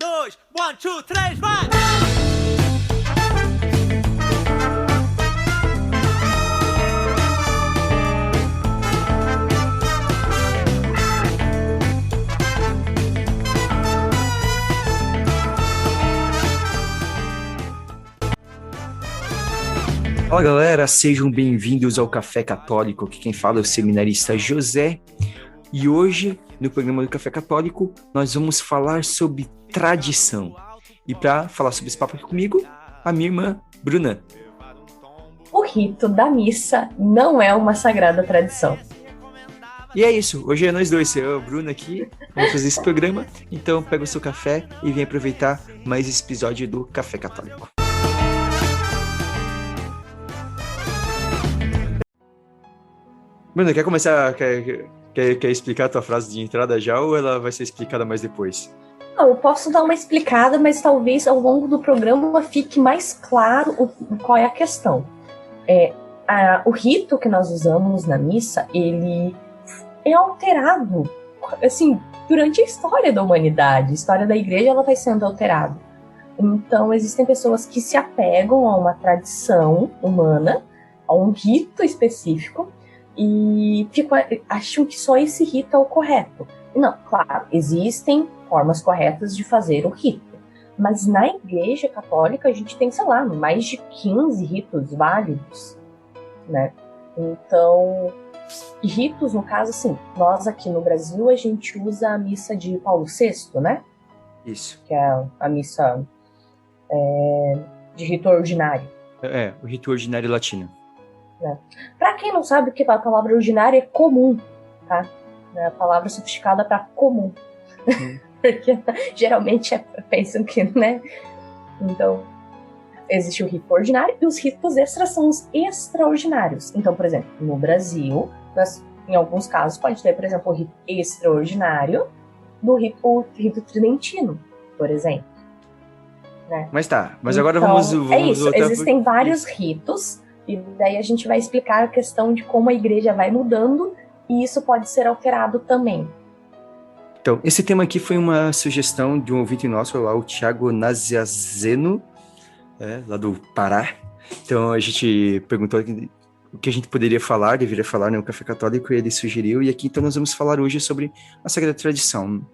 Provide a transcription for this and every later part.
2, 1, 2, 3, vai! Fala galera, sejam bem-vindos ao Café Católico, aqui quem fala é o seminarista José, e hoje, no programa do Café Católico, nós vamos falar sobre tradição. E para falar sobre esse papo aqui comigo, a minha irmã Bruna. O rito da missa não é uma sagrada tradição. E é isso, hoje é nós dois, eu e a Bruna aqui, vamos fazer esse programa, então pega o seu café e vem aproveitar mais esse episódio do Café Católico. Bruna, quer começar, quer explicar a tua frase de entrada já ou ela vai ser explicada mais depois? Não, eu posso dar uma explicada, mas talvez ao longo do programa fique mais claro qual é a questão. O rito que nós usamos na missa, ele é alterado, assim, durante a história da humanidade. A história da igreja, ela vai sendo alterada. Então, existem pessoas que se apegam a uma tradição humana, a um rito específico, e acham que só esse rito é o correto. Não, claro, existem formas corretas de fazer o rito, mas na Igreja Católica a gente tem, sei lá, mais de 15 ritos válidos, né? Então, ritos, no caso, assim, nós aqui no Brasil a gente usa a missa de Paulo VI, né? Isso. Que é a missa de rito ordinário. O rito ordinário latino. Para quem não sabe o que a palavra ordinária é comum, tá? É a palavra sofisticada para comum. Porque geralmente pensam que, né? Então, existe o rito ordinário e os ritos extras são os extraordinários. Então, por exemplo, no Brasil, em alguns casos, pode ter, por exemplo, o rito extraordinário do rito tridentino, por exemplo. Né? Mas então, agora vamos é isso, voltar... Existem vários ritos. E daí a gente vai explicar a questão de como a igreja vai mudando e isso pode ser alterado também. Então, esse tema aqui foi uma sugestão de um ouvinte nosso, lá, o Thiago Naziazeno, lá do Pará. Então, a gente perguntou o que a gente deveria falar no Café Católico, e ele sugeriu. E aqui, então, nós vamos falar hoje sobre a Sagrada Tradição.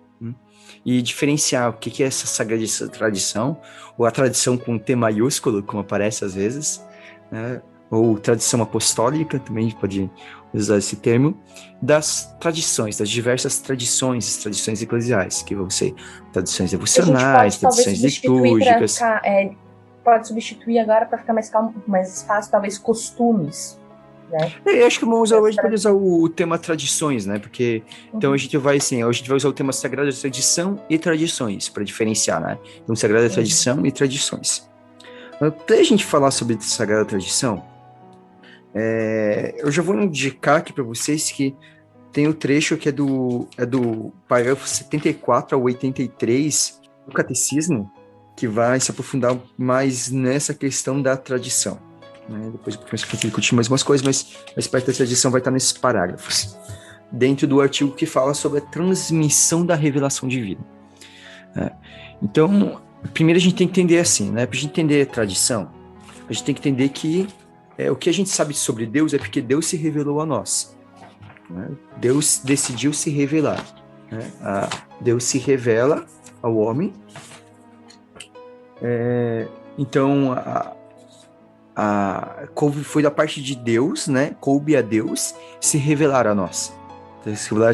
E diferenciar o que é essa Sagrada Tradição, ou a tradição com T maiúsculo, como aparece às vezes, né? Ou tradição apostólica, também a gente pode usar esse termo, das tradições, das diversas tradições, as tradições eclesiais, que vão ser tradições devocionais, tradições litúrgicas. Pode substituir agora para ficar mais fácil, talvez costumes. Né? Eu acho que vamos usar hoje para usar o tema tradições, né? Porque então a gente vai usar o tema Sagrada Tradição e tradições, para diferenciar, né? Então, Sagrada Tradição e tradições. Para a gente falar sobre Sagrada Tradição, eu já vou indicar aqui para vocês que tem o trecho que é do parágrafo 74 ao 83 do Catecismo, que vai se aprofundar mais nessa questão da tradição. Né? Depois eu começo a discutir mais umas coisas, mas parte da tradição vai estar nesses parágrafos, dentro do artigo que fala sobre a transmissão da revelação divina. Então, primeiro a gente tem que entender assim, né? Para a gente entender a tradição, a gente tem que entender que o que a gente sabe sobre Deus é porque Deus se revelou a nós. Né? Deus decidiu se revelar. Né? Deus se revela ao homem. Então, foi da parte de Deus, né? Coube a Deus se revelar a nós.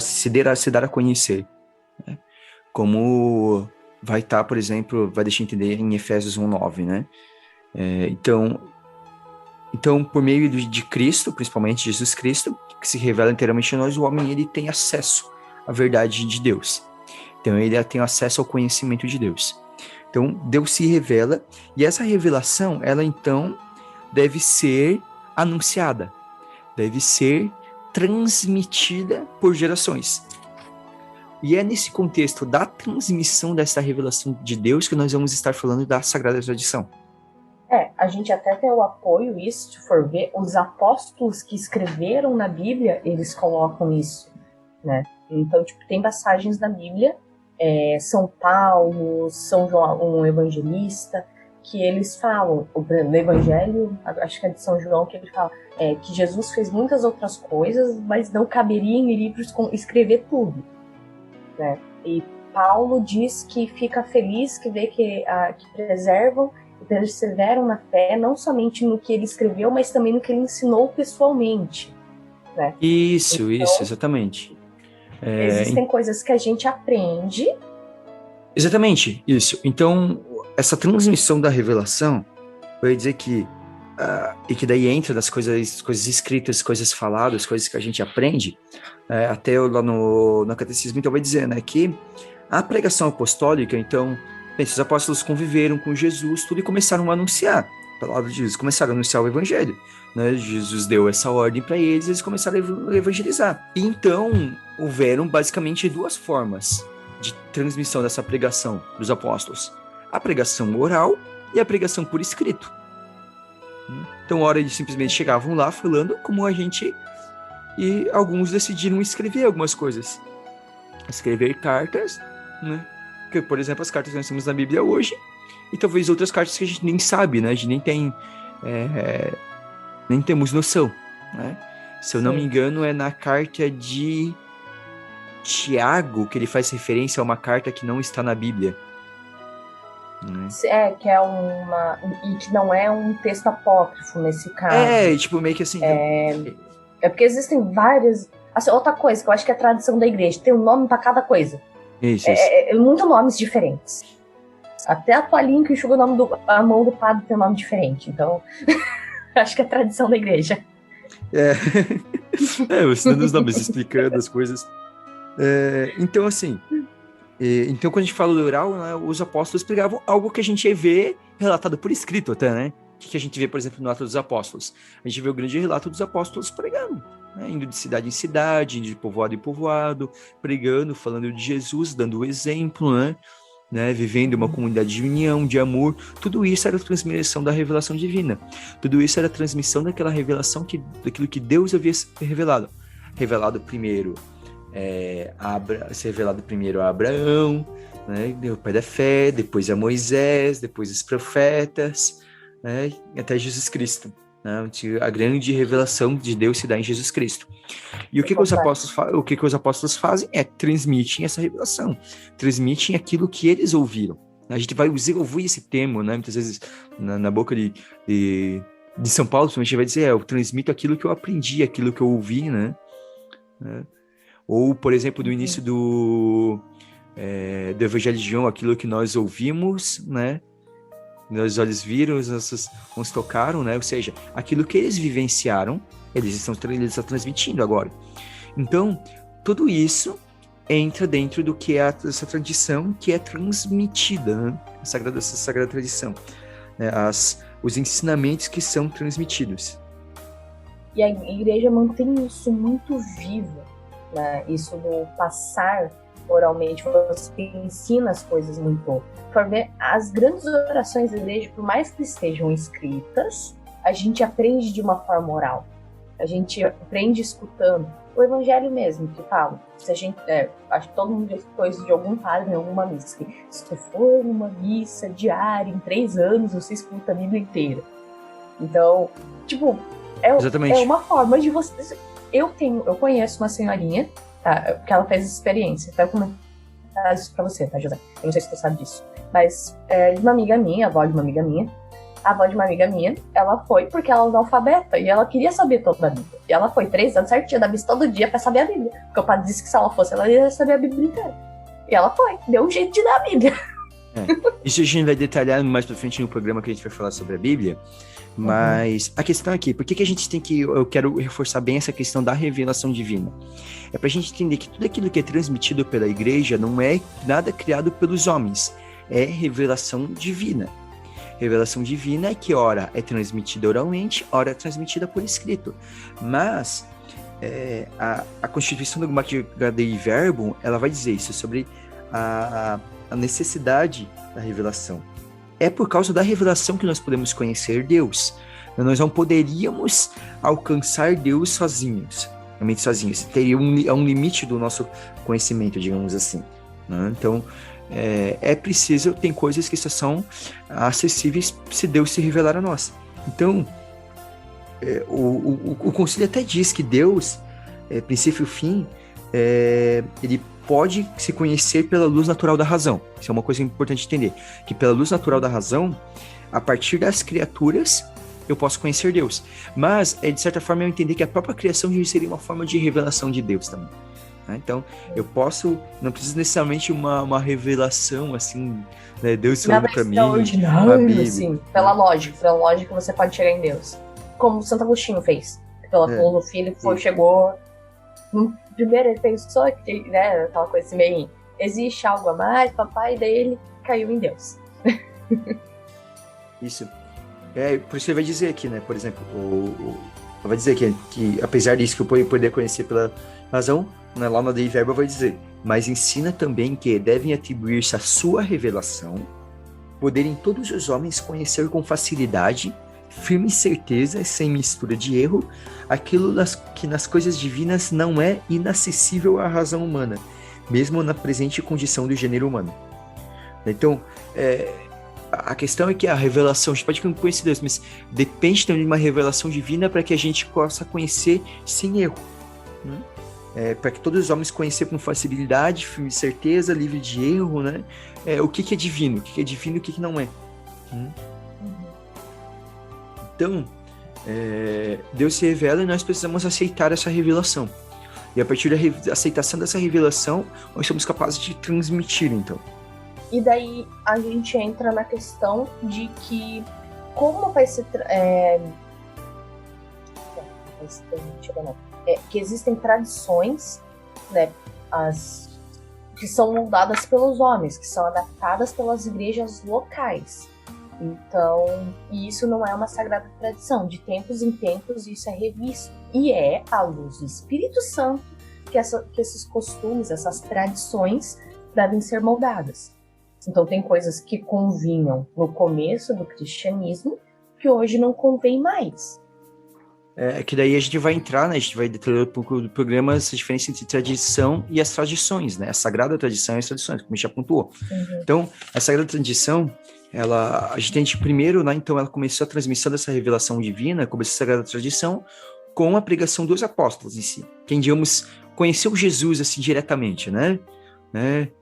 Se dar a conhecer. Né? Como vai estar, por exemplo, vai deixar entender em Efésios 1:9, né? Então, por meio de Cristo, principalmente Jesus Cristo, que se revela inteiramente a nós, o homem ele tem acesso à verdade de Deus. Então, ele tem acesso ao conhecimento de Deus. Então, Deus se revela, e essa revelação, ela então deve ser anunciada, deve ser transmitida por gerações. E é nesse contexto da transmissão dessa revelação de Deus que nós vamos estar falando da Sagrada Tradição. A gente até tem o apoio, isso, se for ver, os apóstolos que escreveram na Bíblia, eles colocam isso, né? Então, tem passagens da Bíblia São Paulo, São João, um evangelista, que eles falam, no Evangelho, acho que é de São João, que ele fala que Jesus fez muitas outras coisas, mas não caberia em livros escrever tudo, né? E Paulo diz que fica feliz que vê que preservam e perseveram na fé, não somente no que ele escreveu, mas também no que ele ensinou pessoalmente, né? Isso, exatamente. Existem coisas que a gente aprende. Exatamente, isso. Então, essa transmissão da revelação, eu ia dizer que, e que daí entra das coisas escritas, coisas faladas, coisas que a gente aprende, até lá no Catecismo, então vai dizer, né, que a pregação apostólica, então, os apóstolos conviveram com Jesus, tudo, e começaram a anunciar a palavra de Jesus, começaram a anunciar o evangelho, né? Jesus deu essa ordem para eles, eles começaram a evangelizar. E então, houveram basicamente duas formas de transmissão dessa pregação dos apóstolos: a pregação oral e a pregação por escrito. Então, ora, eles simplesmente chegavam lá falando como a gente, e alguns decidiram escrever algumas coisas, escrever cartas, né? Que, por exemplo, as cartas que nós temos na Bíblia hoje, e talvez outras cartas que a gente nem sabe, né? A gente nem tem, nem temos noção, né? Se eu não me engano, é na carta de Tiago que ele faz referência a uma carta que não está na Bíblia. Que é e que não é um texto apócrifo nesse caso. Tipo, meio que assim. É porque existem várias. Assim, outra coisa que eu acho que é a tradição da igreja, tem um nome pra cada coisa. Isso. Muitos nomes diferentes. Até a toalhinha que enxuga a mão do padre tem um nome diferente. Então, acho que é a tradição da igreja. Ensinando os nomes, explicando as coisas. Então, assim. Então, quando a gente fala do oral, né, os apóstolos pregavam algo que a gente vê relatado por escrito até, né? O que a gente vê, por exemplo, no Atos dos Apóstolos? A gente vê o grande relato dos apóstolos pregando, né? Indo de cidade em cidade, indo de povoado em povoado, pregando, falando de Jesus, dando o exemplo, né? Vivendo uma comunidade de união, de amor. Tudo isso era a transmissão da revelação divina. Tudo isso era a transmissão daquela revelação, daquilo que Deus havia revelado. Revelado primeiro ser revelado primeiro a Abraão, né, o pai da fé, depois a Moisés, depois os profetas, né, até Jesus Cristo, né, a grande revelação de Deus se dá em Jesus Cristo. E o que os apóstolos fazem é transmitem essa revelação, transmitem aquilo que eles ouviram. A gente vai ouvir esse termo, né, muitas vezes na boca de São Paulo, a gente vai dizer, eu transmito aquilo que eu aprendi, aquilo que eu ouvi, né. Ou, por exemplo, do início do Evangelho de João, aquilo que nós ouvimos, né? Nossos olhos viram, os nossos mãos tocaram, né? Ou seja, aquilo que eles vivenciaram, eles estão transmitindo agora. Então, tudo isso entra dentro do que é essa tradição que é transmitida, né? Essa sagrada tradição, né? Os ensinamentos que são transmitidos. E a igreja mantém isso muito vivo. Né, isso do passar oralmente, você ensina as coisas muito. Por ver, as grandes orações da igreja, por mais que estejam escritas, a gente aprende de uma forma oral. A gente aprende escutando. O evangelho mesmo, que fala. Se a gente, acho que todo mundo já escutou isso de algum padre em alguma missa. Que se tu for numa missa diária, em 3 anos, você escuta a Bíblia inteira. Então, tipo, é uma forma de você... Eu conheço uma senhorinha, tá, que ela fez essa experiência. Até comentar isso pra você, tá, José? Eu não sei se você sabe disso. Mas de uma amiga minha, a avó de uma amiga minha, ela foi porque ela é analfabeta e ela queria saber toda a Bíblia. E ela foi 3 anos certinha da missa todo dia pra saber a Bíblia. Porque o padre disse que se ela fosse, ela ia saber a Bíblia inteira. E ela foi, deu um jeito de dar a Bíblia. Isso a gente vai detalhar mais pra frente no programa que a gente vai falar sobre a Bíblia. Mas a questão aqui, por que a gente tem que... Eu quero reforçar bem essa questão da revelação divina. É pra gente entender que tudo aquilo que é transmitido pela igreja não é nada criado pelos homens. É revelação divina. Revelação divina é que ora é transmitida oralmente, ora é transmitida por escrito. Mas a Constituição Dogmática Dei Verbum, ela vai dizer isso sobre a necessidade da revelação. É por causa da revelação que nós podemos conhecer Deus. Nós não poderíamos alcançar Deus sozinhos. Realmente sozinhos. Teria um limite do nosso conhecimento, digamos assim. né? Então, é preciso, tem coisas que só são acessíveis se Deus se revelar a nós. Então, o concílio até diz que Deus, princípio e fim, ele pode se conhecer pela luz natural da razão. Isso é uma coisa importante entender, que pela luz natural da razão, a partir das criaturas, eu posso conhecer Deus. Mas, de certa forma, eu entender que a própria criação já seria uma forma de revelação de Deus também. Né? Então, eu posso, não preciso necessariamente uma revelação, assim, né? Deus falando para mim, a Bíblia. Assim, pela lógica você pode chegar em Deus. Como Santo Agostinho fez. Pela filosofia, ele chegou... Primeiro ele pensou que, né, aquela coisa assim, meio, existe algo a mais, papai, daí ele caiu em Deus. Isso. Por isso ele vai dizer aqui, né, por exemplo, vai dizer que apesar disso que eu poder conhecer pela razão, né, lá no Dei Verbo vai dizer, mas ensina também que devem atribuir-se à sua revelação, poderem todos os homens conhecer com facilidade, firme certeza e sem mistura de erro, aquilo que nas coisas divinas não é inacessível à razão humana, mesmo na presente condição do gênero humano. Então, a questão é que a revelação, a gente pode conhecer Deus, mas depende também de uma revelação divina para que a gente possa conhecer sem erro. Né? Para que todos os homens conheçam com facilidade, firme certeza, livre de erro, né? O que é divino, o que é divino e o que não é. Então, Deus se revela e nós precisamos aceitar essa revelação. E a partir da aceitação dessa revelação, nós somos capazes de transmitir, então. E daí a gente entra na questão de que como vai ser... que existem tradições, né, que são moldadas pelos homens, que são adaptadas pelas igrejas locais. Então, isso não é uma sagrada tradição. De tempos em tempos isso é revisto. E é à luz do Espírito Santo que esses costumes, essas tradições devem ser moldadas. Então, tem coisas que convinham no começo do cristianismo que hoje não convém mais. Que daí a gente vai entrar, né? A gente vai detalhar um pouco do programa essa diferença entre tradição e as tradições, né? A sagrada tradição e as tradições, como a gente já pontuou. Então, a sagrada tradição, a gente tem primeiro, né? Então, ela começou a transmissão dessa revelação divina, começou a sagrada tradição, com a pregação dos apóstolos em si. Quem, digamos, conheceu Jesus, assim, diretamente, né?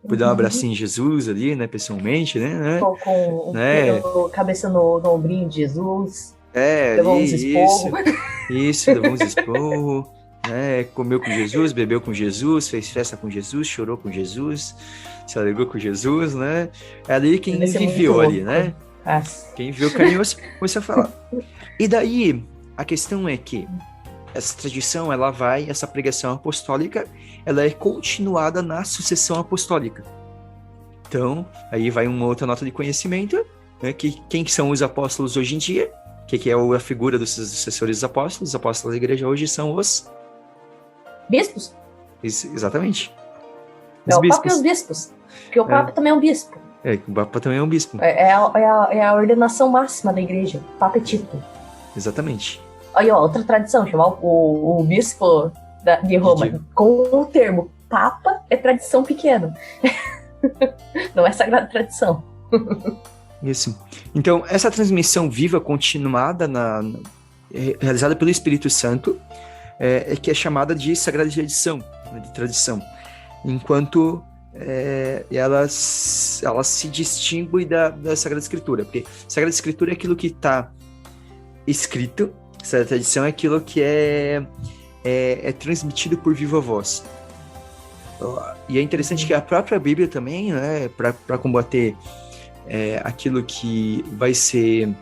Por dar um abracinho em Jesus ali, né? Pessoalmente, né? Com a cabeça no ombrinho de Jesus. Levou uns esporro. Isso, levou uns esporro, né? Comeu com Jesus, bebeu com Jesus, fez festa com Jesus, chorou com Jesus, se alegrou com Jesus, né? É ali quem viveu ali, né? Quem viu carinhoso começou a falar. E daí, a questão é que essa tradição, essa pregação apostólica, ela é continuada na sucessão apostólica. Então, aí vai uma outra nota de conhecimento, né? Que quem são os apóstolos hoje em dia? Que é a figura dos sucessores dos apóstolos? Os apóstolos da igreja hoje são os... bispos. Exatamente. O Papa e os bispos. Porque o Papa também é um bispo. O Papa também é um bispo. É a ordenação máxima da igreja. Papa é título. Exatamente. Aí, outra tradição, chamar o bispo de Roma com o termo Papa é tradição pequena. Não é sagrada tradição. Isso. Então, essa transmissão viva, continuada, realizada pelo Espírito Santo, que é chamada de sagrada tradição, né, de tradição, enquanto ela se distingue da Sagrada Escritura, porque Sagrada Escritura é aquilo que está escrito, Sagrada Tradição é aquilo que é transmitido por viva voz. E é interessante que a própria Bíblia também, né, para combater aquilo que vai ser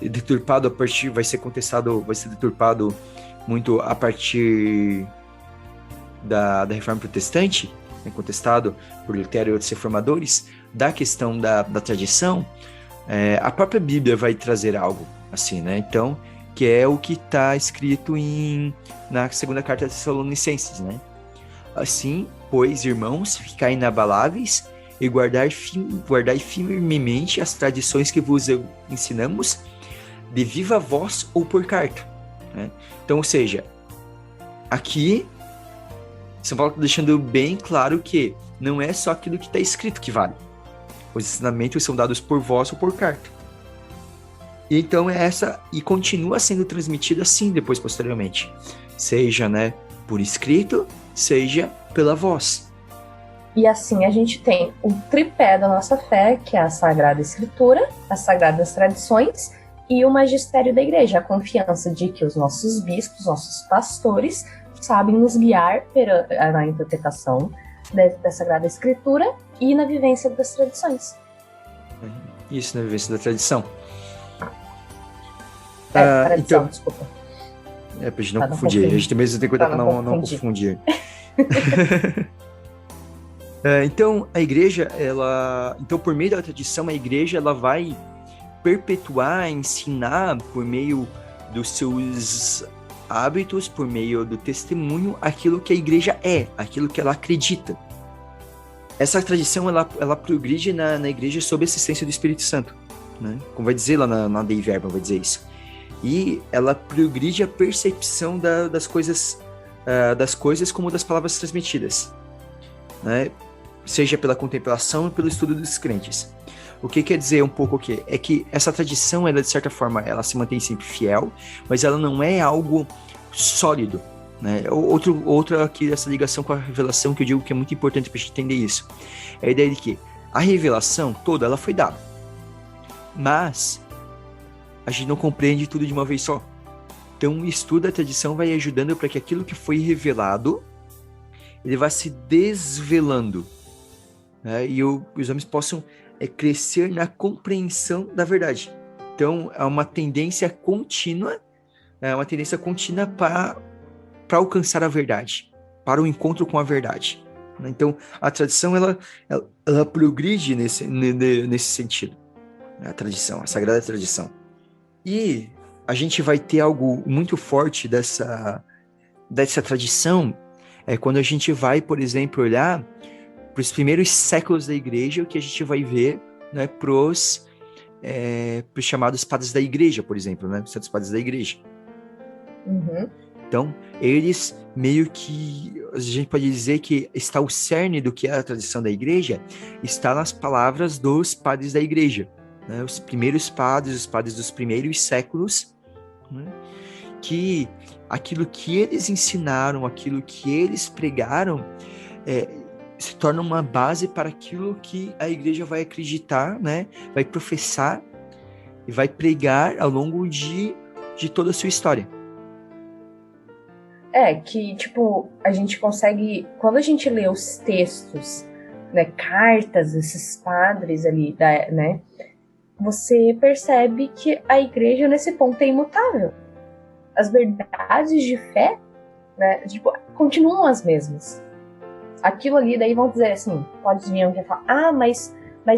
deturpado vai ser deturpado muito a partir da Reforma Protestante, né, contestado por Lutero e outros reformadores, da questão da tradição, a própria Bíblia vai trazer algo assim, né? Então, que é o que está escrito na segunda carta de Tessalonicenses, né? Assim, pois, irmãos, ficai inabaláveis e guardai firmemente as tradições que vos ensinamos, de viva voz ou por carta. Né? Então, ou seja, aqui, São Paulo está deixando bem claro que não é só aquilo que está escrito que vale. Os ensinamentos são dados por voz ou por carta. E então e continua sendo transmitido assim depois, posteriormente. Seja, né, por escrito, seja pela voz. E assim a gente tem o tripé da nossa fé, que é a Sagrada Escritura, as Sagradas Tradições e o Magistério da Igreja, a confiança de que os nossos bispos, nossos pastores, sabem nos guiar na interpretação da Sagrada Escritura e na vivência das tradições. Isso, na vivência da tradição. Tradição, então, desculpa. Pra gente não confundir. A gente mesmo tem que cuidar para não confundir. Então, a igreja, então, por meio da tradição, a igreja ela vai perpetuar, ensinar por meio dos seus hábitos, por meio do testemunho, aquilo que a igreja é, aquilo que ela acredita. Essa tradição, ela progride na igreja sob a assistência do Espírito Santo, né? Como vai dizer lá na Dei Verbum, vai dizer isso. E ela progride a percepção das coisas como das palavras transmitidas, né? Seja pela contemplação e pelo estudo dos crentes. O que quer dizer um pouco o quê? É que essa tradição, ela de certa forma, ela se mantém sempre fiel, mas ela não é algo sólido, né? Outra aqui, essa ligação com a revelação, que eu digo que é muito importante para a gente entender isso. É a ideia de que a revelação toda, ela foi dada, mas a gente não compreende tudo de uma vez só. Então, o estudo da tradição vai ajudando para que aquilo que foi revelado, ele vá se desvelando, né? E os homens possam crescer na compreensão da verdade. Então, é uma tendência contínua, para alcançar a verdade, para o encontro com a verdade. Então, a tradição, ela progride nesse sentido. A tradição, a sagrada tradição. E a gente vai ter algo muito forte dessa tradição quando a gente vai, por exemplo, olhar para os primeiros séculos da igreja, o que a gente vai ver, né, para os chamados padres da igreja, por exemplo, né, os santos padres da igreja. Uhum. Então, eles meio que, a gente pode dizer que está o cerne do que é a tradição da igreja, está nas palavras dos padres da igreja, né, os primeiros padres, os padres dos primeiros séculos, né, que aquilo que eles ensinaram, aquilo que eles pregaram, se torna uma base para aquilo que a igreja vai acreditar, né, vai professar e vai pregar ao longo de toda a sua história. Que, tipo, a gente consegue, quando a gente lê os textos, né, cartas desses padres ali, né, você percebe que a igreja nesse ponto é imutável. As verdades de fé, né, tipo, continuam as mesmas. Aquilo ali, daí vão dizer assim, pode vir alguém falar, mas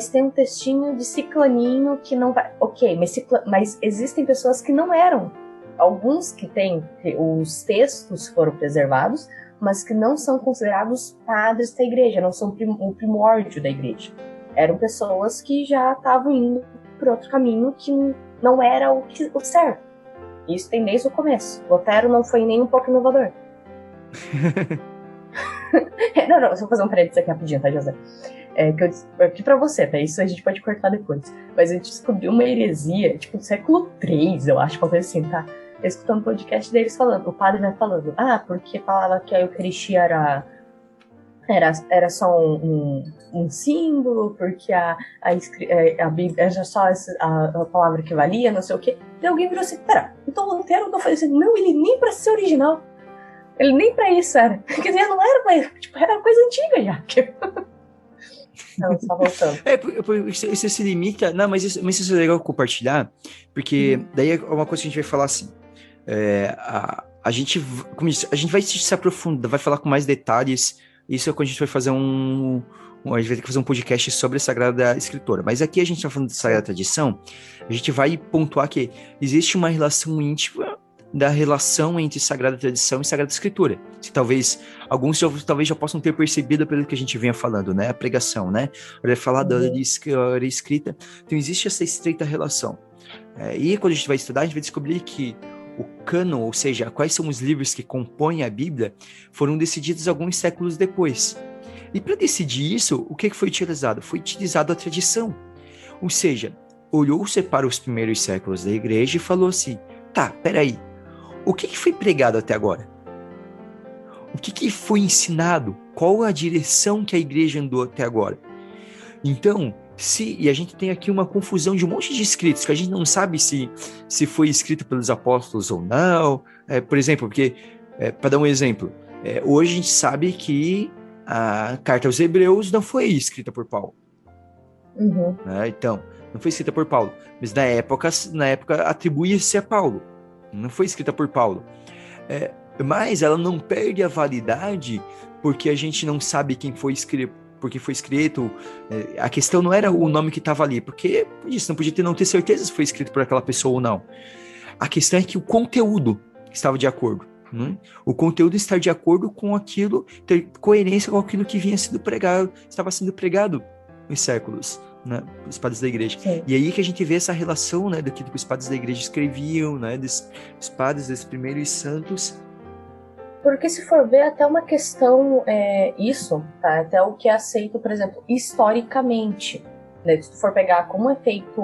tem um textinho de ciclaninho que não vai... Ok, mas existem pessoas que não eram. Alguns que têm, os textos foram preservados, mas que não são considerados padres da igreja, não são o primórdio da igreja. Eram pessoas que já estavam indo por outro caminho que não era o certo. Isso tem desde o começo. Lutero não foi nem um pouco inovador. Não, eu vou fazer um parênteses aqui rapidinho, tá, José? Aqui pra você, tá? Isso a gente pode cortar depois. Mas a gente descobriu uma heresia, tipo, do século III, eu acho, uma coisa assim, tá? Escutando o podcast deles falando, o padre vai falando, porque falava que a Eucaristia era só um símbolo, porque a Bíblia era só a palavra que valia, não sei o quê. E alguém virou assim, pera, então o Lutero não fazia assim, não, ele nem pra ser original. Ele nem pra isso era. Quer dizer, não era pra... Tipo, era coisa antiga já. Não, só voltando. Isso se limita... Não, mas isso é legal compartilhar, porque daí é uma coisa que a gente vai falar assim. A gente vai se aprofundar, vai falar com mais detalhes. Isso é quando a gente vai fazer a gente vai ter que fazer um podcast sobre a Sagrada Escritura. Mas aqui a gente está falando de Sagrada Tradição, a gente vai pontuar que existe uma relação íntima da relação entre Sagrada Tradição e Sagrada Escritura. Talvez alguns já possam ter percebido pelo que a gente vinha falando, né? A pregação, né? Olha, falar da hora escrita. Então existe essa estreita relação. E quando a gente vai estudar, a gente vai descobrir que o cânon, ou seja, quais são os livros que compõem a Bíblia, foram decididos alguns séculos depois. E para decidir isso, o que foi utilizado? Foi utilizado a tradição. Ou seja, olhou-se para os primeiros séculos da igreja e falou assim, tá, peraí, o que foi pregado até agora? O que foi ensinado? Qual a direção que a igreja andou até agora? Então, e a gente tem aqui uma confusão de um monte de escritos, que a gente não sabe se foi escrito pelos apóstolos ou não. Por exemplo, porque, para dar um exemplo, hoje a gente sabe que a carta aos Hebreus não foi escrita por Paulo. Uhum. Então, não foi escrita por Paulo, mas na época atribui-se a Paulo. Não foi escrita por Paulo. Mas ela não perde a validade porque a gente não sabe quem foi escrito, porque foi escrito. A questão não era o nome que estava ali, porque isso não podia não ter certeza se foi escrito por aquela pessoa ou não. A questão é que o conteúdo estava de acordo. O conteúdo estar de acordo com aquilo, ter coerência com aquilo que estava sendo pregado nos séculos, né, os padres da igreja. Sim. E aí que a gente vê essa relação, né, daquilo que os padres da igreja escreviam, né, dos padres, desses primeiros santos. Porque se for ver até uma questão, isso, tá? Até o que é aceito, por exemplo, historicamente, né? Se tu for pegar como é feito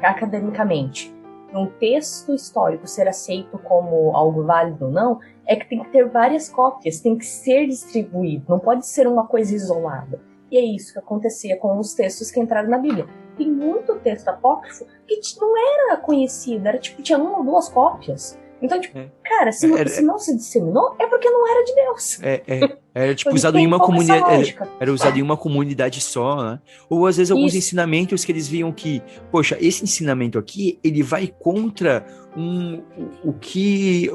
academicamente, um texto histórico ser aceito como algo válido ou não, é que tem que ter várias cópias, tem que ser distribuído, não pode ser uma coisa isolada. E é isso que acontecia com os textos que entraram na Bíblia. Tem muito texto apócrifo que não era conhecido, era tipo, tinha uma ou duas cópias. Então, tipo, cara, se não se disseminou, é porque não era de Deus. Era tipo usado em uma comunidade. Era usado em uma comunidade só, né? Ou às vezes alguns ensinamentos que eles viam que, poxa, esse ensinamento aqui, ele vai contra o que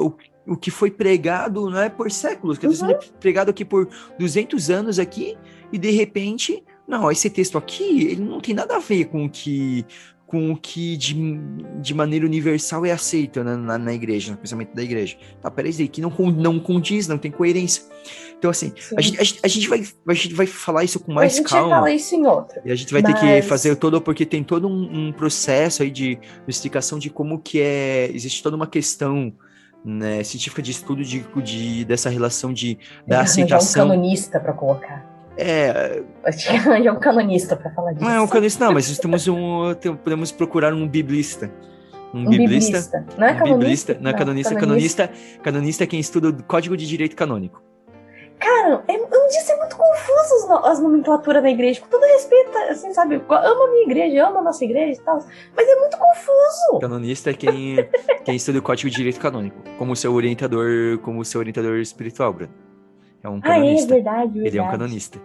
foi pregado, né, por séculos, que está sendo pregado aqui por 200 anos aqui, e de repente, não, esse texto aqui, ele não tem nada a ver com o que de maneira universal é aceito na igreja, no pensamento da igreja. Tá, peraí, que não condiz, não tem coerência. Então, assim, a gente vai falar isso com mais calma. A gente vai falar isso em outra. E a gente vai ter que fazer porque tem todo um processo aí de explicação de como que existe toda uma questão, né, científica de estudo dessa relação da aceitação. Um canonista para colocar. Acho que é um canonista para falar disso. Não é um canonista, não, mas podemos procurar um biblista. Um biblista. Não é canonista? Não é canonista. Canonista é quem estuda o Código de Direito Canônico. Cara, isso é muito confuso as nomenclaturas da igreja. Com todo respeito, assim, sabe? Amo a minha igreja, amo a nossa igreja e tal. Mas é muito confuso. Canonista é quem estuda o Código de Direito Canônico, como seu orientador espiritual, Bruno. É um canonista. É verdade. Ele é um canonista.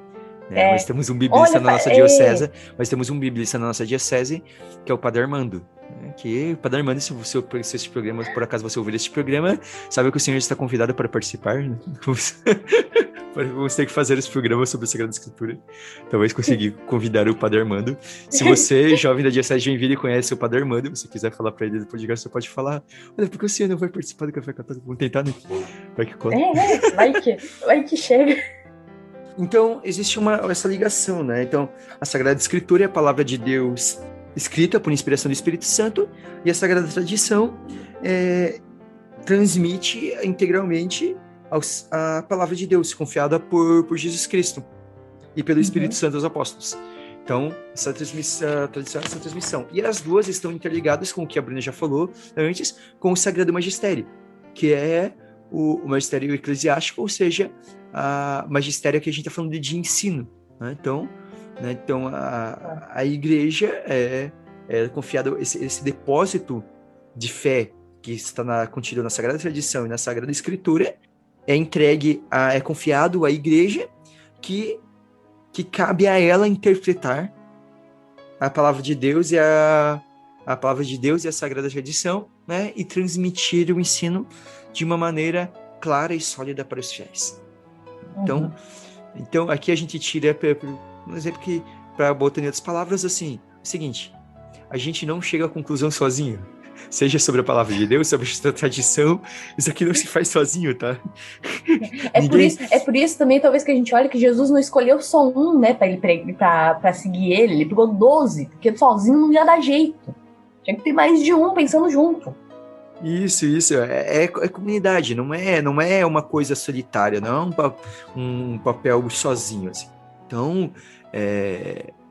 Nós temos um biblista na nossa diocese. Nós temos um biblista na nossa diocese, que é o Padre Armando. Que o Padre Armando, se esse programa, por acaso você ouvir esse programa, sabe que o senhor está convidado para participar, né? Vamos ter que fazer esse programa sobre a Sagrada Escritura. Talvez conseguir convidar o Padre Armando. Se você, jovem da Diocese de Joinville, conhece o Padre Armando, e você quiser falar para ele do podcast, você pode falar: olha, porque o senhor não vai participar do Café Católico? Vamos tentar, né? Vai que conta. Vai que chega. Então, existe essa ligação, né? Então, a Sagrada Escritura é a palavra de Deus escrita por inspiração do Espírito Santo, e a Sagrada Tradição transmite integralmente a palavra de Deus, confiada por Jesus Cristo e pelo Espírito Santo aos apóstolos. Então, essa tradição, essa transmissão. E as duas estão interligadas com o que a Bruna já falou antes, com o Sagrado Magistério, que é o magistério eclesiástico, ou seja, a magistério que a gente está falando de ensino, né? Então, a igreja é confiado, esse depósito de fé que está contido na Sagrada Tradição e na Sagrada Escritura é confiado à igreja que cabe a ela interpretar a palavra de Deus e a palavra de Deus e a Sagrada Tradição, né, e transmitir o ensino de uma maneira clara e sólida para os fiéis. Então aqui a gente tira um exemplo que, para botar em outras palavras, assim, é o seguinte: a gente não chega à conclusão sozinho, seja sobre a palavra de Deus, sobre a tradição, isso aqui não se faz sozinho, tá? Por isso também, talvez, que a gente olha que Jesus não escolheu só um, né, pra seguir ele pegou 12, porque sozinho não ia dar jeito. Tinha que ter mais de um pensando junto. Isso, é comunidade, não é uma coisa solitária, não é um papel sozinho, assim. Então,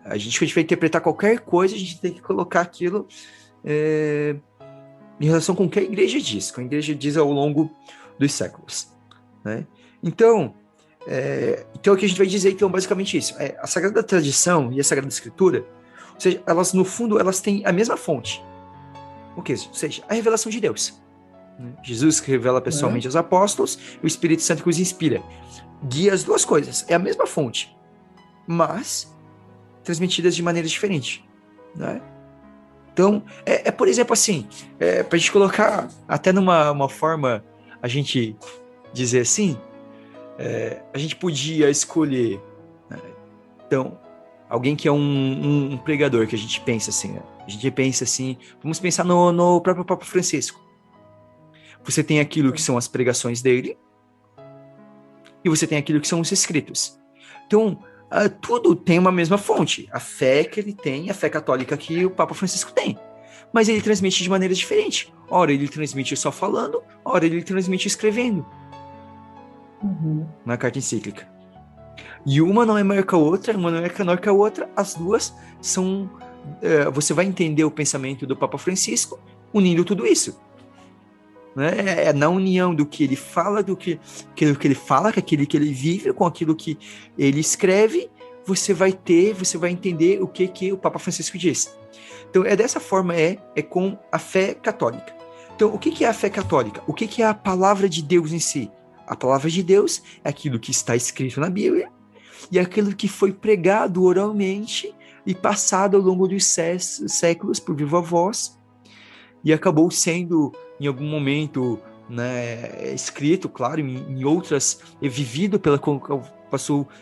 a gente, quando a gente vai interpretar qualquer coisa, a gente tem que colocar aquilo em relação com o que a igreja diz, com a igreja diz ao longo dos séculos, né? Então, o que a gente vai dizer, então, basicamente isso. A Sagrada Tradição e a Sagrada Escritura, ou seja, elas, no fundo, elas têm a mesma fonte. O que? Ou seja, a revelação de Deus. Né? Jesus que revela pessoalmente aos apóstolos, e o Espírito Santo que os inspira. Guia as duas coisas. É a mesma fonte, mas transmitidas de maneiras diferentes. Né? Então, por exemplo, assim, para a gente colocar até numa forma, a gente dizer assim, a gente podia escolher, né? Então, alguém que é um pregador, que a gente pensa assim, né? A gente pensa assim, vamos pensar no próprio Papa Francisco. Você tem aquilo que são as pregações dele, e você tem aquilo que são os escritos. Então, tudo tem uma mesma fonte. A fé que ele tem, a fé católica que o Papa Francisco tem. Mas ele transmite de maneiras diferentes. Ora, ele transmite só falando, ora, ele transmite escrevendo. Na carta encíclica. E uma não é maior que a outra, uma não é menor que a outra, as duas são... você vai entender o pensamento do Papa Francisco unindo tudo isso. Né? É na união do que ele fala, do que ele fala, com aquilo que ele vive, com aquilo que ele escreve, você vai entender o que o Papa Francisco diz. Então, dessa forma, com a fé católica. Então, o que é a fé católica? O que é a palavra de Deus em si? A palavra de Deus é aquilo que está escrito na Bíblia e aquilo que foi pregado oralmente e passado ao longo dos séculos por viva voz e acabou sendo, em algum momento, né, escrito, claro, em outras,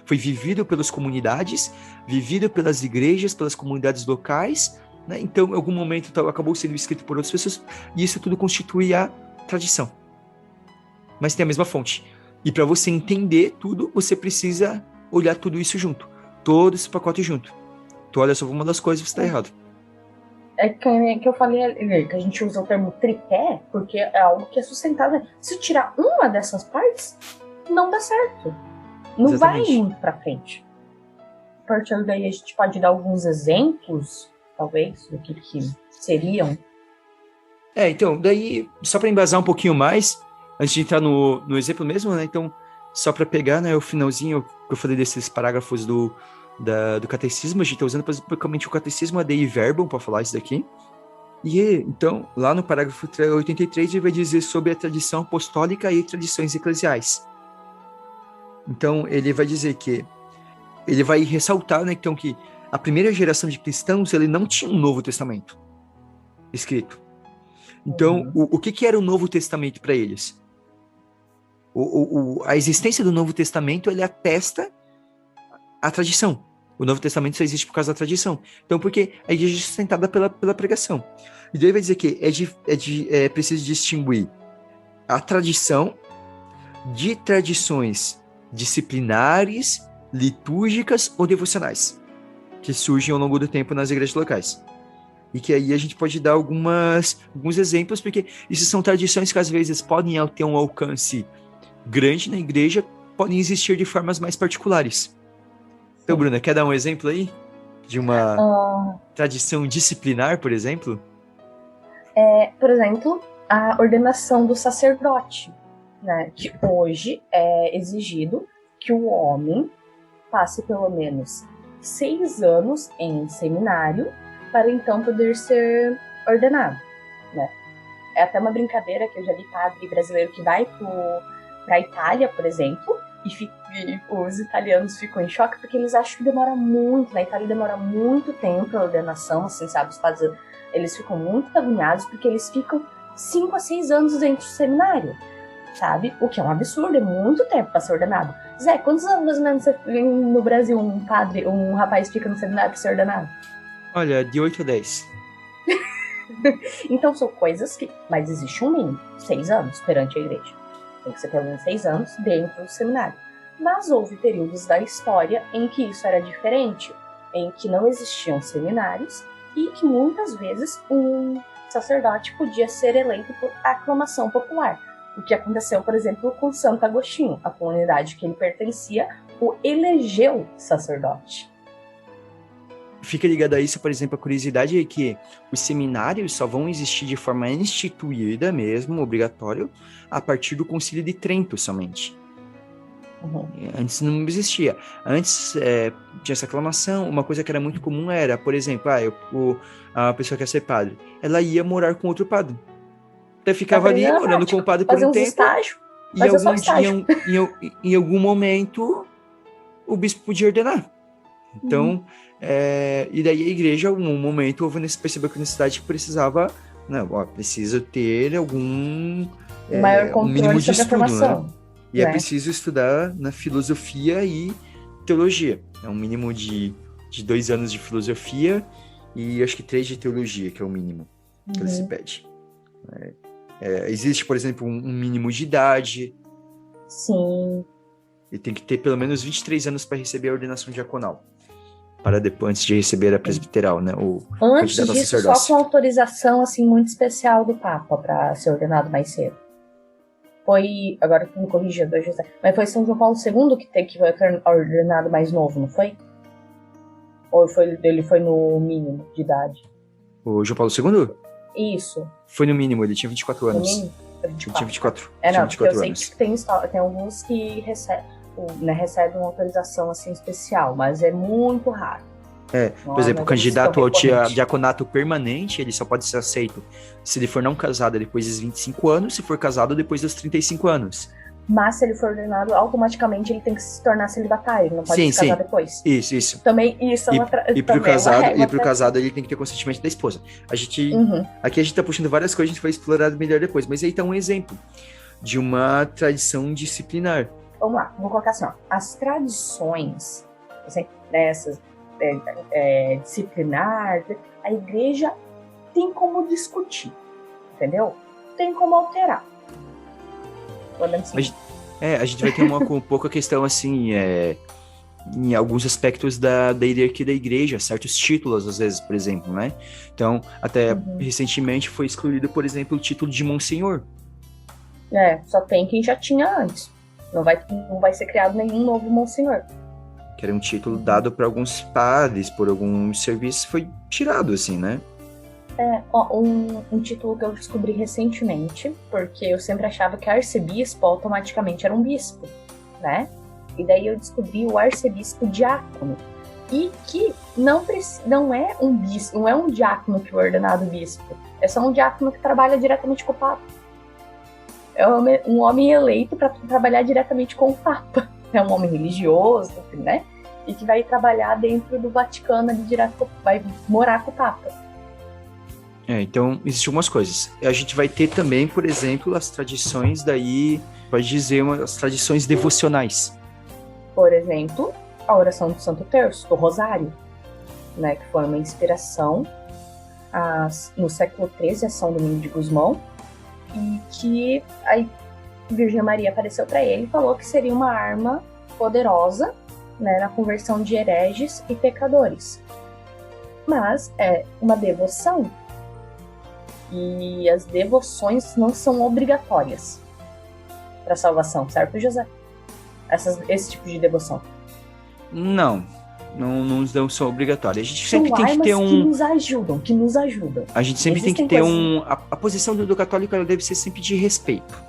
foi vivido pelas comunidades, vivido pelas igrejas, pelas comunidades locais, né? Então, em algum momento, acabou sendo escrito por outras pessoas, e isso tudo constitui a tradição. Mas tem a mesma fonte. E para você entender tudo, você precisa olhar tudo isso junto. Todo esse pacote junto. Tu olha só uma das coisas, você está errado. É que eu falei que a gente usa o termo tripé, porque é algo que é sustentável. Se tirar uma dessas partes, não dá certo. Não Exatamente. Vai muito pra frente. A partir daí a gente pode dar alguns exemplos, talvez, do que seriam. Então, daí, só para embasar um pouquinho mais, antes de entrar no exemplo mesmo, né? Então, só para pegar, né, o finalzinho que eu falei desses parágrafos do catecismo, a gente está usando basicamente o catecismo Dei Verbum para falar isso daqui. E então, lá no parágrafo 83, ele vai dizer sobre a tradição apostólica e tradições eclesiais. Então, ele vai dizer que ele vai ressaltar, né, então, que a primeira geração de cristãos ele não tinha um Novo Testamento escrito. Então, o que era o Novo Testamento para eles? A existência do Novo Testamento ele atesta a tradição. O Novo Testamento só existe por causa da tradição. Então, porque a igreja é sustentada pela pregação. E daí vai dizer que é preciso distinguir a tradição de tradições disciplinares, litúrgicas ou devocionais, que surgem ao longo do tempo nas igrejas locais. E que aí a gente pode dar alguns exemplos, porque isso são tradições que às vezes podem ter um alcance grande na igreja, podem existir de formas mais particulares. Então, Bruna, quer dar um exemplo aí? De uma tradição disciplinar, por exemplo? Por exemplo, a ordenação do sacerdote, né? Que hoje é exigido que o homem passe pelo menos 6 anos em seminário para então poder ser ordenado, né? É até uma brincadeira que eu já vi padre brasileiro que vai para a Itália, por exemplo, e os italianos ficam em choque porque eles acham que demora muito. Na Itália demora muito tempo a ordenação, assim, sabe? Os padres, eles ficam muito agoniados porque eles ficam 5 a 6 anos dentro do seminário, sabe? O que é um absurdo, é muito tempo para ser ordenado. Zé, quantos anos mais ou menos no Brasil um rapaz fica no seminário para ser ordenado? Olha, de 8 a 10. Então são coisas que... Mas existe um mínimo, 6 anos perante a igreja. Tem que ser pelo menos 6 anos dentro do seminário. Mas houve períodos da história em que isso era diferente, em que não existiam seminários e que muitas vezes sacerdote podia ser eleito por aclamação popular. O que aconteceu, por exemplo, com Santo Agostinho, a comunidade que ele pertencia, o elegeu sacerdote. Fica ligado a isso, por exemplo, a curiosidade é que os seminários só vão existir de forma instituída mesmo, obrigatório, a partir do Concílio de Trento somente. Uhum. Antes não existia. Antes tinha essa aclamação. Uma coisa que era muito comum era, por exemplo, a pessoa que quer ser padre, ela ia morar com outro padre. Até ficava ali morando com o padre por um tempo. Estágio, e em algum momento o bispo podia ordenar. Então, e daí a igreja, em um momento, percebeu que a necessidade precisava, precisa ter algum maior controle mínimo de sobre estudo, a formação. né? E é preciso estudar na filosofia e teologia. É um mínimo de 2 anos de filosofia e acho que 3 de teologia, que é o mínimo que ele se pede. Existe, por exemplo, um mínimo de idade. Sim. E tem que ter pelo menos 23 anos para receber a ordenação diaconal. Para depois, antes de receber a presbiteral, né? Antes disso, só com autorização assim, muito especial do Papa para ser ordenado mais cedo. Foi, agora que me corrija, José, mas foi São João Paulo II que foi ordenado mais novo, não foi? Ou ele foi no mínimo de idade? O João Paulo II? Isso. Foi no mínimo, ele tinha 24 anos. No mínimo? 24. Ele tinha 24. Não, tinha 24 porque eu anos. sei que tem alguns que recebem uma autorização assim especial, mas é muito raro. Por exemplo, o candidato ao diaconato permanente, ele só pode ser aceito se ele for não casado depois dos 25 anos, se for casado depois dos 35 anos. Mas se ele for ordenado, automaticamente ele tem que se tornar celibatário, não pode se casar depois. Isso. Também isso e pro casado ele tem que ter consentimento da esposa. Aqui a gente tá puxando várias coisas, a gente vai explorar melhor depois, mas aí tá um exemplo de uma tradição disciplinar. Vamos lá, vou colocar assim, ó, as tradições, assim, dessas disciplinar, a igreja tem como discutir, entendeu? Tem como alterar. A gente vai ter um pouco a questão assim, em alguns aspectos da hierarquia da igreja, certos títulos às vezes, por exemplo, né? Então, até recentemente foi excluído, por exemplo, o título de Monsenhor. Só tem quem já tinha antes. Não vai ser criado nenhum novo Monsenhor. Que era um título dado para alguns padres, por algum serviço, foi tirado, assim, né? Um título que eu descobri recentemente, porque eu sempre achava que arcebispo automaticamente era um bispo, né? E daí eu descobri o arcebispo diácono. E que não é um bispo, não é um diácono que foi ordenado bispo. É só um diácono que trabalha diretamente com o Papa. É um homem eleito para trabalhar diretamente com o Papa. É um homem religioso, né? E que vai trabalhar dentro do Vaticano ali direto, vai morar com o Papa. Então, existem algumas coisas. A gente vai ter também, por exemplo, as tradições pode dizer, as tradições devocionais. Por exemplo, a oração do Santo Terço, do Rosário, né? Que foi uma inspiração no século XIII, a São Domingos de Gusmão, e que a Virgem Maria apareceu para ele e falou que seria uma arma poderosa, né, na conversão de hereges e pecadores. Mas é uma devoção. E as devoções não são obrigatórias para salvação, certo, José? Esse tipo de devoção. Não são obrigatórias. A gente sempre tem que ter que nos ajudam. A gente sempre tem que ter a posição do católico, ela deve ser sempre de respeito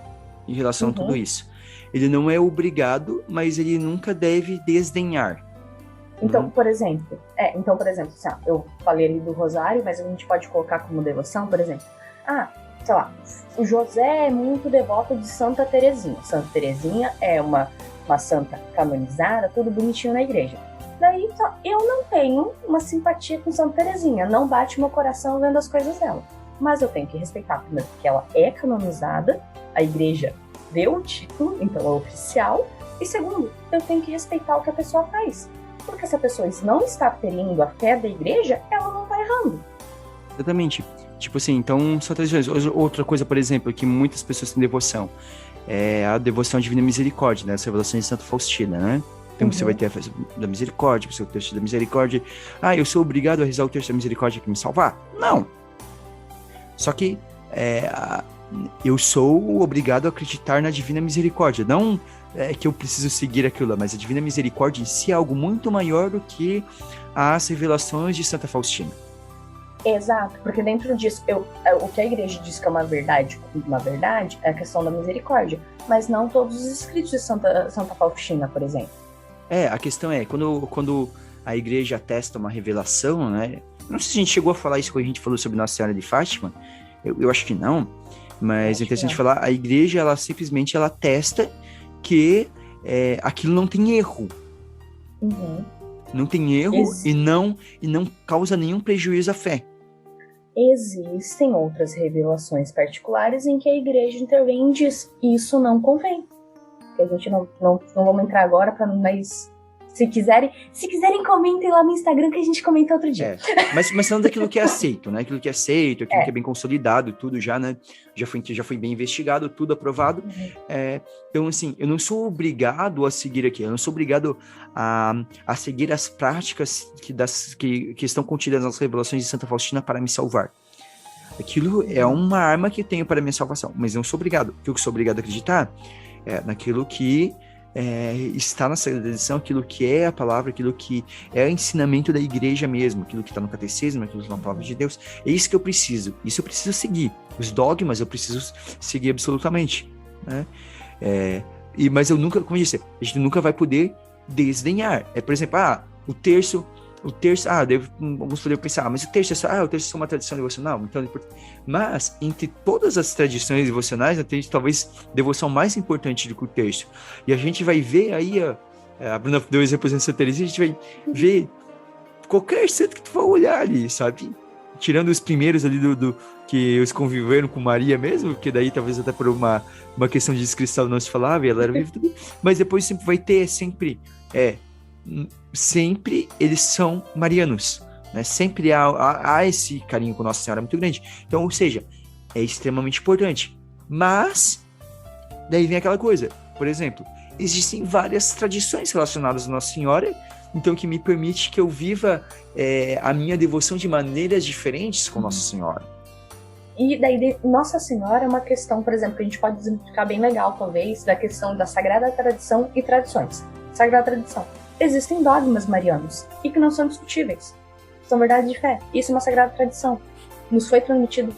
em relação a tudo isso. Ele não é obrigado, mas ele nunca deve desdenhar. Então, por exemplo, assim, eu falei ali do Rosário, mas a gente pode colocar como devoção, por exemplo, sei lá, o José é muito devoto de Santa Teresinha. Santa Teresinha é uma santa canonizada, tudo bonitinho na igreja. Daí, eu não tenho uma simpatia com Santa Teresinha, não bate meu coração vendo as coisas dela. Mas eu tenho que respeitar, primeiro, porque ela é canonizada, a igreja deu o título, então é oficial, e segundo, eu tenho que respeitar o que a pessoa faz. Porque se a pessoa não está ferindo a fé da igreja, ela não está errando. Exatamente. Tipo assim, então são tradições. Outra coisa, por exemplo, que muitas pessoas têm devoção, é a devoção à Divina Misericórdia, né? As revelações de Santa Faustina, né? Então você vai ter a festa da misericórdia, o terço da misericórdia. Eu sou obrigado a rezar o terço da misericórdia que me salvar? Não! Só que eu sou obrigado a acreditar na Divina Misericórdia. Não que eu preciso seguir aquilo lá, mas a Divina Misericórdia em si é algo muito maior do que as revelações de Santa Faustina. Exato, porque dentro disso, o que a igreja diz que é uma verdade é a questão da misericórdia, mas não todos os escritos de Santa Faustina, por exemplo. A questão é, quando a igreja atesta uma revelação, né? Não sei se a gente chegou a falar isso quando a gente falou sobre Nossa Senhora de Fátima, eu acho que não, mas é interessante falar, a igreja, ela simplesmente atesta que aquilo não tem erro. Uhum. Não tem erro e não causa nenhum prejuízo à fé. Existem outras revelações particulares em que a igreja intervém e diz, isso não convém. Que a gente não vamos entrar agora, mas se quiserem comentem lá no Instagram que a gente comenta outro dia. Mas falando daquilo que é aceito, né? Aquilo que é aceito, aquilo que é bem consolidado, tudo já, né? Já foi bem investigado, tudo aprovado. Uhum. Então, assim, eu não sou obrigado a seguir aqui, eu não sou obrigado a seguir as práticas que estão contidas nas revelações de Santa Faustina para me salvar. Aquilo é uma arma que eu tenho para a minha salvação, mas eu não sou obrigado. O que eu sou obrigado a acreditar é naquilo que está na Sagrada Tradição, aquilo que é a palavra, aquilo que é o ensinamento da igreja mesmo, aquilo que está no catecismo, aquilo que está na palavra de Deus. É isso que eu preciso. Isso eu preciso seguir. Os dogmas eu preciso seguir absolutamente, né? Mas eu nunca, como eu disse, a gente nunca vai poder desdenhar. Por exemplo, o terço, vamos poder pensar, mas o terço é só uma tradição devocional, então, mas entre todas as tradições devocionais, tem talvez devoção mais importante do que o terço. E a gente vai ver aí, a Bruna deu o exemplo de Santa Teresinha, a gente vai ver qualquer santo que tu for olhar ali, sabe? Tirando os primeiros ali que eles conviveram com Maria mesmo, que daí talvez até por uma questão de descrição não se falava, e ela era viva, tudo, mas depois sempre vai ter, sempre eles são marianos, né? Sempre há esse carinho com Nossa Senhora muito grande. Então, ou seja, é extremamente importante. Mas, daí vem aquela coisa, por exemplo, existem várias tradições relacionadas a Nossa Senhora, então que me permite que eu viva a minha devoção de maneiras diferentes com Nossa Senhora. E daí, Nossa Senhora é uma questão, por exemplo, que a gente pode exemplificar bem legal, talvez, da questão da Sagrada Tradição e tradições. Sagrada Tradição. Existem dogmas marianos e que não são discutíveis. São verdades de fé. Isso é uma Sagrada Tradição. Nos foi transmitido.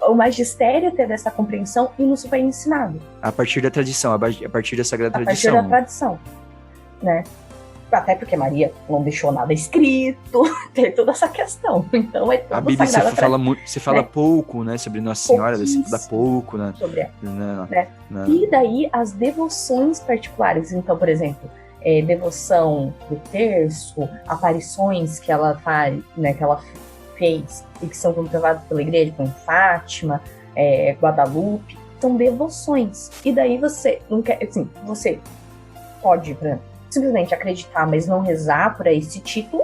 O magistério teve essa compreensão e nos foi ensinado. A partir da tradição, a partir da Sagrada Tradição. A partir da tradição, né? Até porque Maria não deixou nada escrito, tem toda essa questão. Então a Bíblia você fala pouco, né, sobre Nossa Senhora, você fala pouco, né? Sobre ela. E daí as devoções particulares. Então, por exemplo, devoção do terço, aparições que ela faz, né, que ela fez e que são comprovadas pela igreja, como Fátima, Guadalupe, são devoções. E daí você não quer, assim, você pode, por exemplo, simplesmente acreditar, mas não rezar por esse título,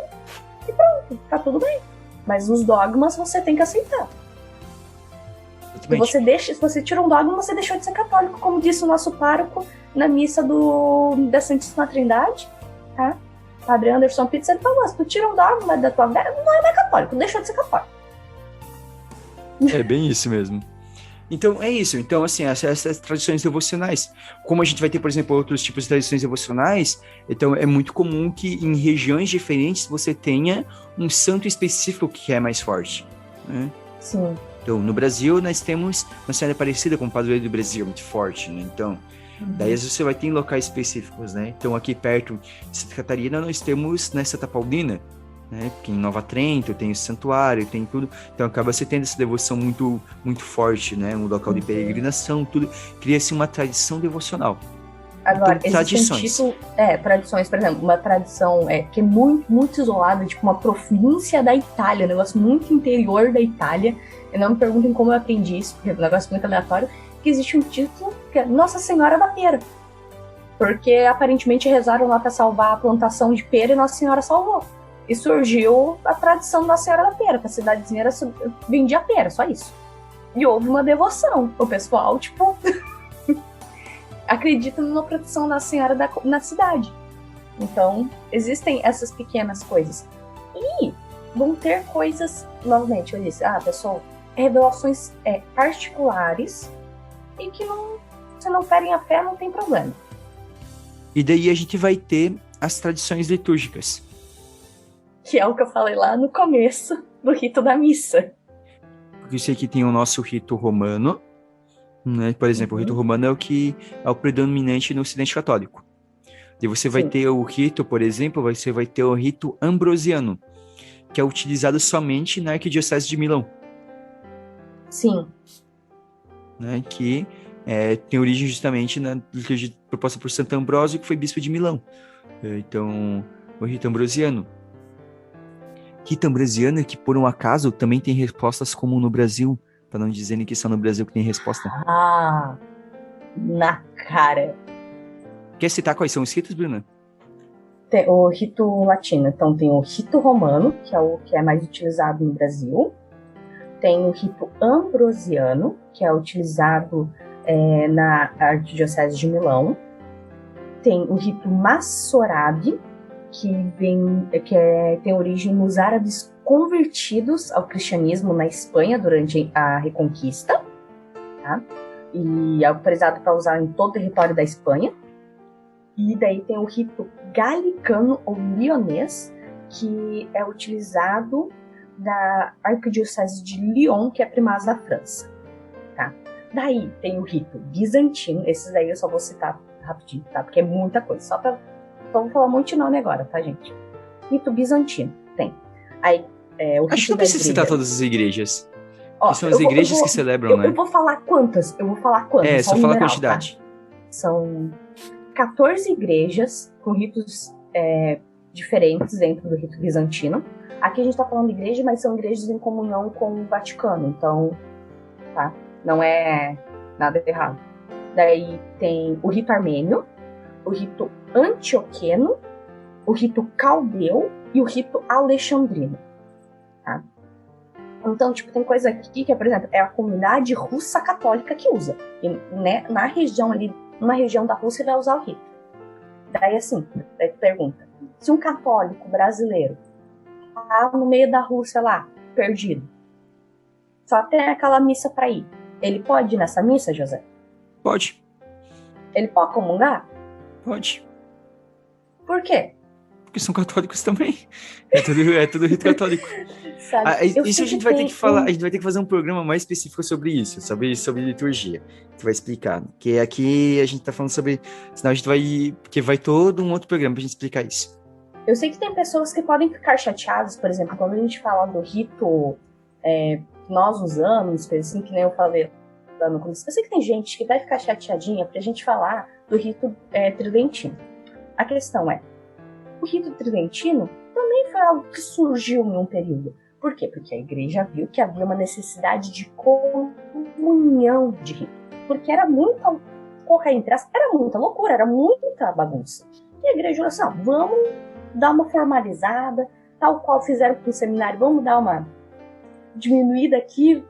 e pronto, tá tudo bem. Mas os dogmas você tem que aceitar. E se você tira um dogma, você deixou de ser católico, como disse o nosso pároco na missa da Santíssima Trindade, tá? Padre Anderson Pizza, ele falou, se tu tira um dogma da tua vida, não é mais católico, deixou de ser católico. É bem isso mesmo. Então, é isso. Então, assim, essas tradições devocionais. Como a gente vai ter, por exemplo, outros tipos de tradições devocionais, então é muito comum que em regiões diferentes você tenha um santo específico que é mais forte, né? Sim. Então, no Brasil, nós temos uma Senhora Aparecida como padroeira do Brasil, muito forte, né? Então, daí às vezes você vai ter em locais específicos, né? Então, aqui perto de Santa Catarina, nós temos, né, Santa Paulina, né? Porque em Nova Trento tem o santuário, tem tudo, então acaba você tendo essa devoção muito, muito forte, né? Um local de peregrinação, tudo, cria-se uma tradição devocional. Agora, então, tradições. Tradições, por exemplo, uma tradição que é muito, muito isolada, tipo uma província da Itália, um negócio muito interior da Itália. Eu não me perguntem como eu aprendi isso, porque é um negócio muito aleatório, que existe um título que é Nossa Senhora da Pera. Porque aparentemente rezaram lá para salvar a plantação de pera e Nossa Senhora salvou. E surgiu a tradição da Senhora da Pera, que a cidadezinha vendia pera, só isso. E houve uma devoção. O pessoal, tipo, acredita numa proteção da Senhora na cidade. Então, existem essas pequenas coisas. E vão ter coisas, novamente, eu disse, pessoal, revelações particulares e que se não ferem a fé, não tem problema. E daí a gente vai ter as tradições litúrgicas. Que é o que eu falei lá no começo do rito da missa. Porque eu sei que tem o nosso rito romano, né? Por exemplo, o rito romano é o que é o predominante no Ocidente Católico. E você vai ter o rito, por exemplo, você vai ter o rito ambrosiano, que é utilizado somente na Arquidiocese de Milão. Sim. Né? Que tem origem justamente na liturgia proposta por Santo Ambrósio, que foi bispo de Milão. Então, o rito ambrosiano. Rito ambrosiano é que, por um acaso, também tem respostas como no Brasil, para não dizerem que só no Brasil que tem resposta. Na cara. Quer citar quais são os ritos, Bruna? Tem o rito latino. Então, tem o rito romano, que é o que é mais utilizado no Brasil. Tem o rito ambrosiano, que é utilizado na Arquidiocese de Milão. Tem o rito massorabe, que tem origem nos árabes convertidos ao cristianismo na Espanha durante a Reconquista, tá? E é autorizado para usar em todo o território da Espanha. E daí tem o rito galicano ou lionês, que é utilizado da Arquidiocese de Lyon, que é a primaz da França, tá? Daí tem o rito bizantino, esses daí eu só vou citar rapidinho, tá? Porque é muita coisa, vamos falar muito de nome agora, tá, gente? Rito bizantino, tem. Aí, o rito Acho que não precisa citar todas as igrejas. Que são as igrejas que celebram, né? Eu vou falar quantas, só falar a quantidade. Tá? São 14 igrejas com ritos diferentes dentro do rito bizantino. Aqui a gente tá falando de igreja, mas são igrejas em comunhão com o Vaticano, então, tá? Não é nada errado. Daí tem o rito armênio, o rito antioqueno, o rito caldeu e o rito alexandrino, tá? Então, tem coisa aqui que, por exemplo, é a comunidade russa católica que usa. E, né, na região ali, numa região da Rússia, vai usar o rito. Daí, assim, daí tu pergunta, se um católico brasileiro tá no meio da Rússia lá, perdido, só tem aquela missa pra ir, ele pode ir nessa missa, José? Pode. Ele pode comungar? Pode. Por quê? Porque são católicos também. É tudo rito católico. Isso a gente vai ter que falar, a gente vai ter que fazer um programa mais específico sobre isso, sobre liturgia. Que vai explicar. Porque aqui a gente tá falando sobre. Senão a gente vai. Porque vai todo um outro programa pra gente explicar isso. Eu sei que tem pessoas que podem ficar chateadas, por exemplo, quando a gente fala do rito que nós usamos, coisa assim, que nem eu falei lá no começo. Eu sei que tem gente que vai ficar chateadinha pra gente falar do rito tridentino. A questão é, o rito tridentino também foi algo que surgiu em um período. Por quê? Porque a igreja viu que havia uma necessidade de comunhão de rito. Porque era muita era muita loucura, era muita bagunça. E a igreja falou assim, vamos dar uma formalizada, tal qual fizeram com o seminário, vamos dar uma diminuída aqui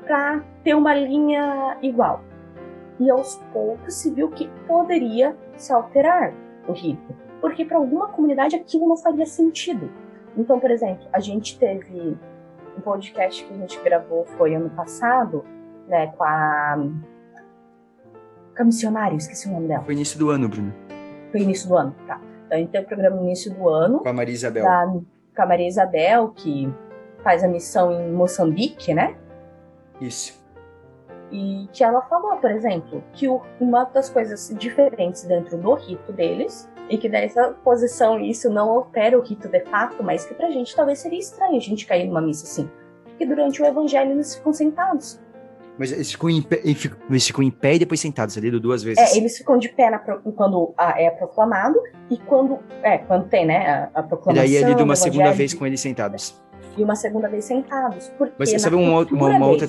para ter uma linha igual. E aos poucos se viu que poderia se alterar o rito, porque para alguma comunidade aquilo não faria sentido. Então, por exemplo, a gente teve um podcast que a gente gravou, foi ano passado, né, com a missionária, esqueci o nome dela. Foi início do ano, Bruno. Foi início do ano, tá. Então a gente teve o programa no início do ano. Com a Maria Isabel. Com a Maria Isabel, que faz a missão em Moçambique, né? Isso. E que ela falou, por exemplo, que uma das coisas diferentes dentro do rito deles, e que dessa posição isso não altera o rito de fato, mas que pra gente talvez seria estranho a gente cair numa missa assim, que durante o evangelho eles ficam sentados. Mas eles ficam em pé e depois sentados ali, duas vezes. Eles ficam de pé quando é proclamado, e quando tem, né, a proclamação. E daí ali de uma segunda vez com eles sentados. E uma segunda vez sentados. Mas você sabe uma outra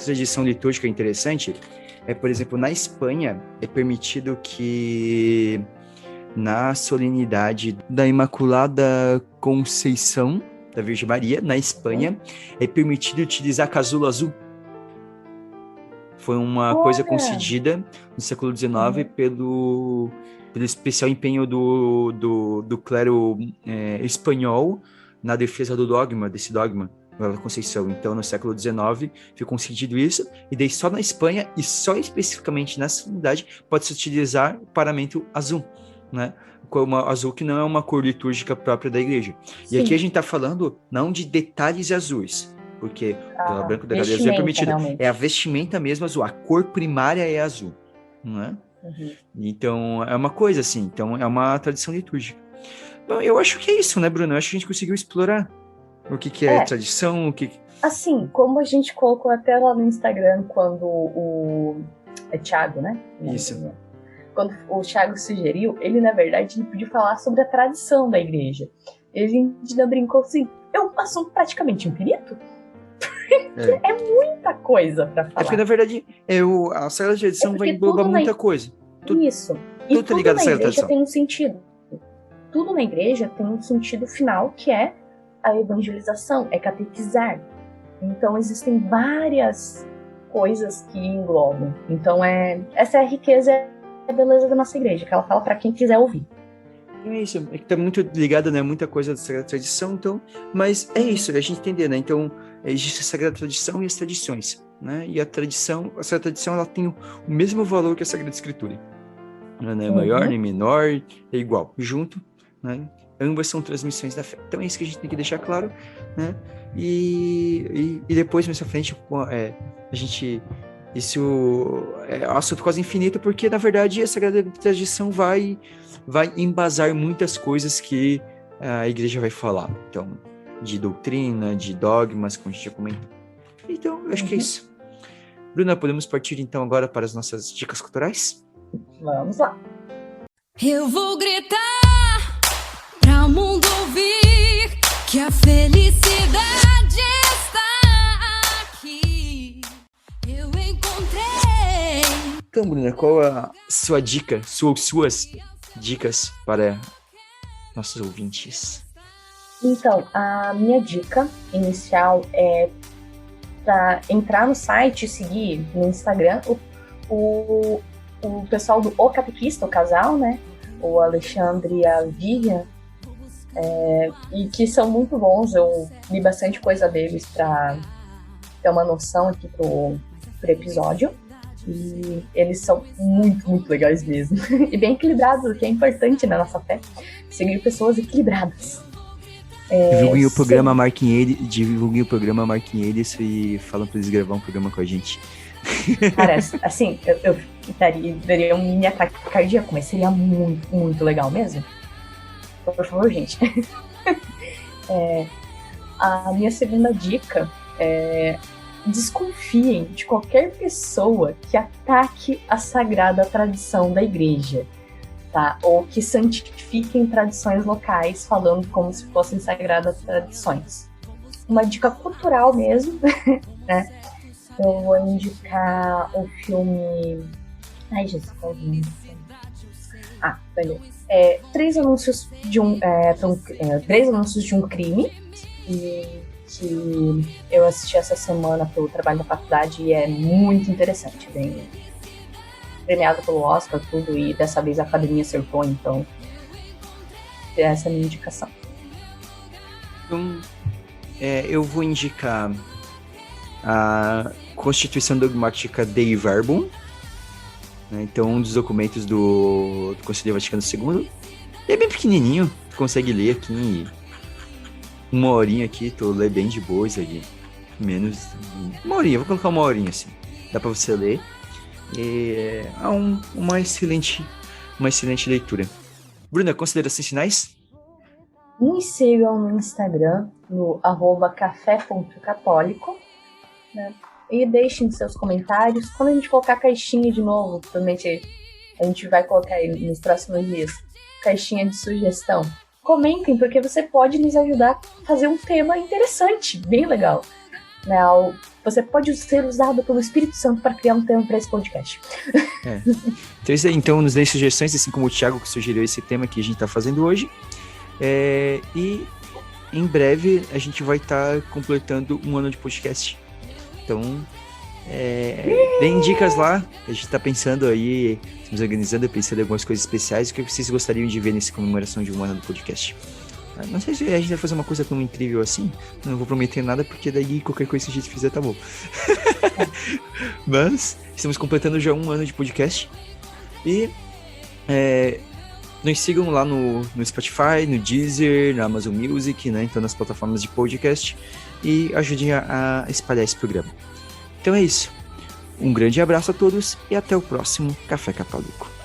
tradição litúrgica interessante? Por exemplo, na Espanha é permitido que na solenidade da Imaculada Conceição da Virgem Maria, na Espanha, é permitido utilizar casulo azul. Foi uma coisa concedida no século XIX pelo especial empenho do clero espanhol na defesa do dogma, desse dogma, da Conceição. Então, no século XIX, foi concedido isso, e daí só na Espanha, e só especificamente nessa unidade, pode-se utilizar o paramento azul, né? Como azul que não é uma cor litúrgica própria da igreja. Sim. E aqui a gente está falando não de detalhes azuis, porque o branco da galeria azul é permitido. Realmente. É a vestimenta mesmo azul, a cor primária é azul, não é? Uhum. Então, é uma coisa assim, então é uma tradição litúrgica. Bom, eu acho que é isso, né, Bruno? Eu acho que a gente conseguiu explorar o que é tradição, o que... Assim, como a gente colocou até lá no Instagram, quando é Thiago, né? Isso. Quando o Thiago sugeriu, ele, na verdade, ele pediu falar sobre a tradição da igreja. Ele ainda brincou assim, é um assunto praticamente infinito. Porque é muita coisa pra falar. É porque, na verdade, a Sagrada Tradição vai englobar muita coisa. Isso. E tudo ligado à na Sagrada igreja Tradição. tem um sentido. Tudo na igreja tem um sentido final, que é a evangelização, é catequizar. Então, existem várias coisas que englobam. Então, essa é a riqueza e a beleza da nossa igreja, que ela fala para quem quiser ouvir. É isso, é que tá muito ligado, né, muita coisa da Sagrada Tradição, então, mas é isso, a gente entender, né, então, existe a Sagrada Tradição e as tradições, né, e a Sagrada Tradição, ela tem o mesmo valor que a Sagrada Escritura, ela não é maior nem menor, é igual, junto, né, ambas são transmissões da fé, então é isso que a gente tem que deixar claro, né, e depois, mais à frente, a gente... Isso é um assunto quase infinito, porque, na verdade, a Sagrada Tradição vai embasar muitas coisas que a igreja vai falar. Então, de doutrina, de dogmas, como a gente já comentou. Então, eu acho que é isso. Bruna, podemos partir, então, agora para as nossas dicas culturais? Vamos lá. Eu vou gritar para o mundo ouvir que a felicidade está aqui. Eu encontrei. Então, Bruna, qual a sua dica, suas dicas para nossos ouvintes? Então, a minha dica inicial é para entrar no site e seguir no Instagram o pessoal do O Catequista, o casal, né? O Alexandre e a Vivian, e que são muito bons. Eu li bastante coisa deles para ter uma noção aqui pro episódio. E eles são muito, muito legais mesmo. E bem equilibrados, o que é importante na nossa fé. Seguir pessoas equilibradas. Divulguem o programa, marquem eles e falam pra eles gravar um programa com a gente. Cara, assim, eu daria um mini ataque cardíaco, mas seria muito, muito legal mesmo. Por favor, gente. A minha segunda dica é: desconfiem de qualquer pessoa que ataque a sagrada tradição da igreja, tá? Ou que santifiquem tradições locais, falando como se fossem sagradas tradições. Uma dica cultural mesmo, né? Eu vou indicar o filme... Ai, Jesus, qual é o nome? Beleza. Três anúncios de um crime, e que eu assisti essa semana pelo trabalho da faculdade e é muito interessante, bem premiado pelo Oscar, tudo, e dessa vez a academia acertou, então essa é a minha indicação. Então, eu vou indicar a Constituição Dogmática Dei Verbum, né? Então, um dos documentos do Concílio Vaticano II. É bem pequenininho, tu consegue ler aqui em uma horinha aqui, tu lê bem de boa isso aqui. Menos uma horinha, vou colocar uma horinha assim. Dá pra você ler. E é uma excelente leitura. Bruna, considerações finais? Me sigam no Instagram, no @café.católico, né? E deixem seus comentários. Quando a gente colocar a caixinha de novo, provavelmente a gente vai colocar aí nos próximos dias, caixinha de sugestão. Comentem, porque você pode nos ajudar a fazer um tema interessante, bem legal. Né? Você pode ser usado pelo Espírito Santo para criar um tema para esse podcast. Então, nos dê sugestões, assim como o Thiago que sugeriu esse tema que a gente está fazendo hoje. E em breve a gente vai estar completando um ano de podcast. Então, deem dicas lá. A gente está pensando aí, estamos organizando, pensando em algumas coisas especiais. O que vocês gostariam de ver nessa comemoração de um ano do podcast? Não sei se a gente vai fazer uma coisa tão incrível assim. Não vou prometer nada, porque daí qualquer coisa que a gente fizer tá bom. Mas estamos completando já 1 ano de podcast. E nos sigam lá no Spotify, no Deezer, na Amazon Music, né? Então nas plataformas de podcast. E ajudem a espalhar esse programa. Então é isso. Um grande abraço a todos e até o próximo Café Católico.